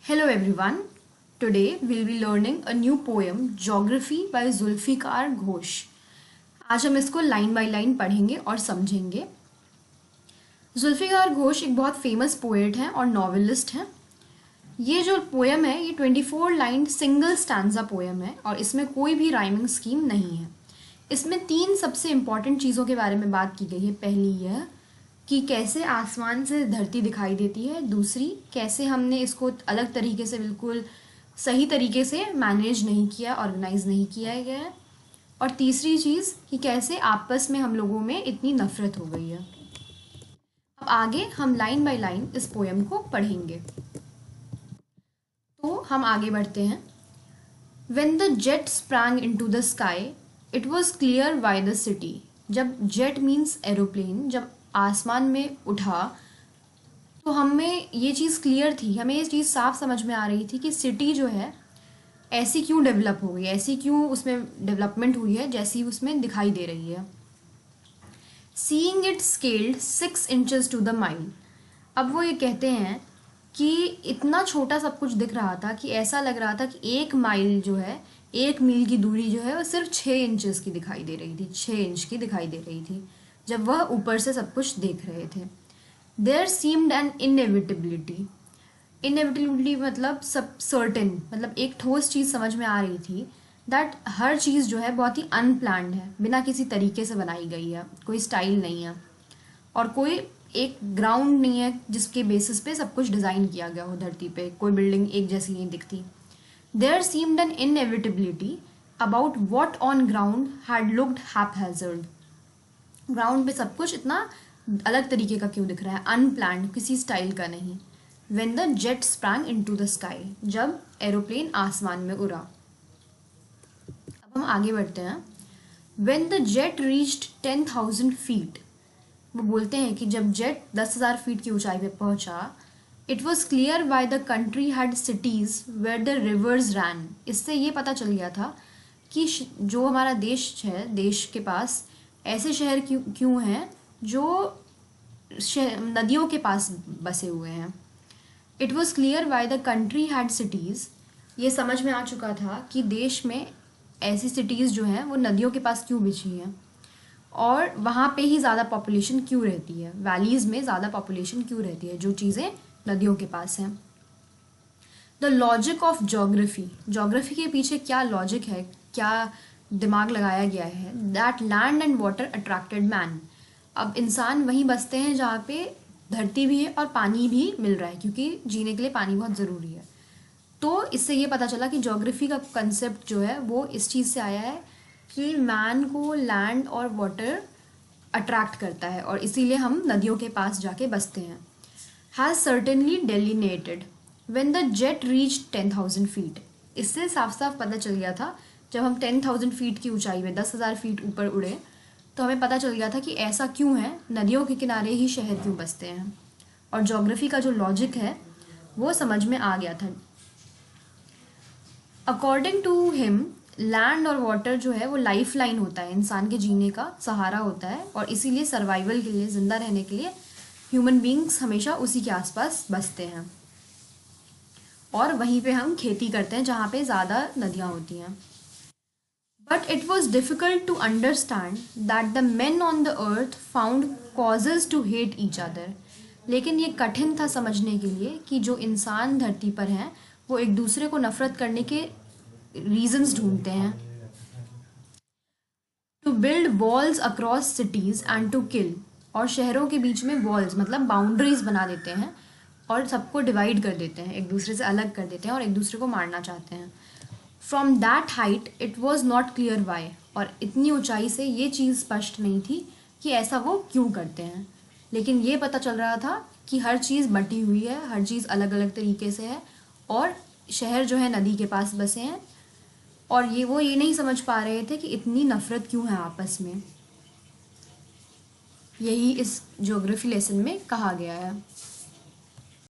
Hello everyone. Today we'll be learning a new poem Geography by Zulfikar Ghosh. आज हम इसको line by line पढ़ेंगे और समझेंगे. जुल्फिकार घोष एक बहुत फेमस पोएट हैं और नॉवेलिस्ट हैं. ये जो पोएम है ये 24 लाइन सिंगल स्टैंजा पोएम है और इसमें कोई भी राइमिंग स्कीम नहीं है. इसमें 3 सबसे इम्पॉर्टेंट चीज़ों के बारे में बात की गई है. पहली यह कि कैसे आसमान से धरती दिखाई देती है. दूसरी, कैसे हमने इसको अलग तरीके से बिल्कुल सही तरीके से मैनेज नहीं किया, ऑर्गेनाइज नहीं किया गया है. और तीसरी चीज़ कि कैसे आपस में हम लोगों में इतनी नफरत हो गई है. अब आगे हम लाइन बाय लाइन इस पोएम को पढ़ेंगे. तो हम आगे बढ़ते हैं. When the jet sprang into the sky, it was clear why the city. जब जेट मीन्स एरोप्लेन जब आसमान में उठा तो हमें ये चीज़ क्लियर थी, हमें ये चीज़ साफ समझ में आ रही थी कि सिटी जो है ऐसी क्यों डेवलप हो गई, ऐसी क्यों उसमें डेवलपमेंट हुई है जैसी उसमें दिखाई दे रही है. Seeing it scaled 6 inches to the mile. अब वो ये कहते हैं कि इतना छोटा सब कुछ दिख रहा था कि ऐसा लग रहा था कि 1 माइल जो है, 1 मील की दूरी जो है वो सिर्फ 6 इंचेस की दिखाई दे रही थी, 6 इंच की दिखाई दे रही थी जब वह ऊपर से सब कुछ देख रहे थे. There seemed an inevitability. Inevitability मतलब सब सर्टेन, मतलब एक ठोस चीज़ समझ में आ रही थी दैट हर चीज़ जो है बहुत ही अनप्लान्ड है, बिना किसी तरीके से बनाई गई है, कोई स्टाइल नहीं है और कोई एक ग्राउंड नहीं है जिसके बेसिस पे सब कुछ डिज़ाइन किया गया हो. धरती पे कोई बिल्डिंग एक जैसी नहीं दिखती. There seemed an inevitability about what on ground had looked haphazard. Ground पे सब कुछ इतना अलग तरीके का क्यों दिख रहा है, अनप्लान्ड, किसी स्टाइल का नहीं. When the jet sprang into the sky, जब एरोप्लेन आसमान में उड़ा. अब हम आगे बढ़ते हैं. When the jet reached 10,000 feet, वो बोलते हैं कि जब जेट 10,000 फीट की ऊंचाई पे पहुंचा, it was clear why the country had cities where the rivers ran. इससे ये पता चल गया था कि जो हमारा देश है, देश के पास ऐसे शहर क्यों हैं जो नदियों के पास बसे हुए हैं. It was clear why the country had cities. ये समझ में आ चुका था कि देश में ऐसी सिटीज़ जो हैं वो नदियों के पास क्यों बिछी हैं और वहाँ पे ही ज़्यादा पॉपुलेशन क्यों रहती है, वैलीज़ में ज़्यादा पॉपुलेशन क्यों रहती है जो चीज़ें नदियों के पास हैं. The logic of geography. Geography के पीछे क्या लॉजिक है, क्या दिमाग लगाया गया है. That land and water attracted man. अब इंसान वहीं बसते हैं जहाँ पे धरती भी है और पानी भी मिल रहा है, क्योंकि जीने के लिए पानी बहुत ज़रूरी है. तो इससे ये पता चला कि जोग्राफी का कंसेप्ट जो है वो इस चीज़ से आया है कि मैन को लैंड और वाटर अट्रैक्ट करता है और इसीलिए हम नदियों के पास जाके बसते हैं. Has certainly delineated when the jet reach 10,000 feet. इससे साफ साफ पता चल गया था जब हम 10,000 feet की ऊंचाई में 10,000 feet ऊपर उड़े तो हमें पता चल गया था कि ऐसा क्यों है, नदियों के किनारे ही शहर क्यों बसते हैं. और जोग्राफी का जो लॉजिक है वो समझ में आ गया था. अकॉर्डिंग टू हिम, लैंड और वाटर जो है वो लाइफ लाइन होता है, इंसान के जीने का सहारा होता है और इसीलिए सर्वाइवल के लिए, ज़िंदा रहने के लिए ह्यूमन बींग्स हमेशा उसी के आसपास बसते हैं और वहीं पे हम खेती करते हैं जहाँ पे ज़्यादा नदियाँ होती हैं. But it was difficult to understand that the men on the earth found causes to hate each other. लेकिन ये कठिन था समझने के लिए कि जो इंसान धरती पर हैं वो एक दूसरे को नफरत करने के रीजंस ढूंढते हैं. To build walls across cities and to kill. और शहरों के बीच में वॉल्स मतलब बाउंड्रीज बना देते हैं और सबको डिवाइड कर देते हैं, एक दूसरे से अलग कर देते हैं और एक दूसरे को मारना चाहते हैं. From that height it was not clear why. और इतनी ऊंचाई से ये चीज़ स्पष्ट नहीं थी कि ऐसा वो क्यों करते हैं, लेकिन ये पता चल रहा था कि हर चीज़ बटी हुई है, हर चीज़ अलग अलग तरीके से है और शहर जो है नदी के पास बसे हैं और ये नहीं समझ पा रहे थे कि इतनी नफरत क्यों है आपस में. यही इस ज्योग्राफी लेसन में कहा गया है.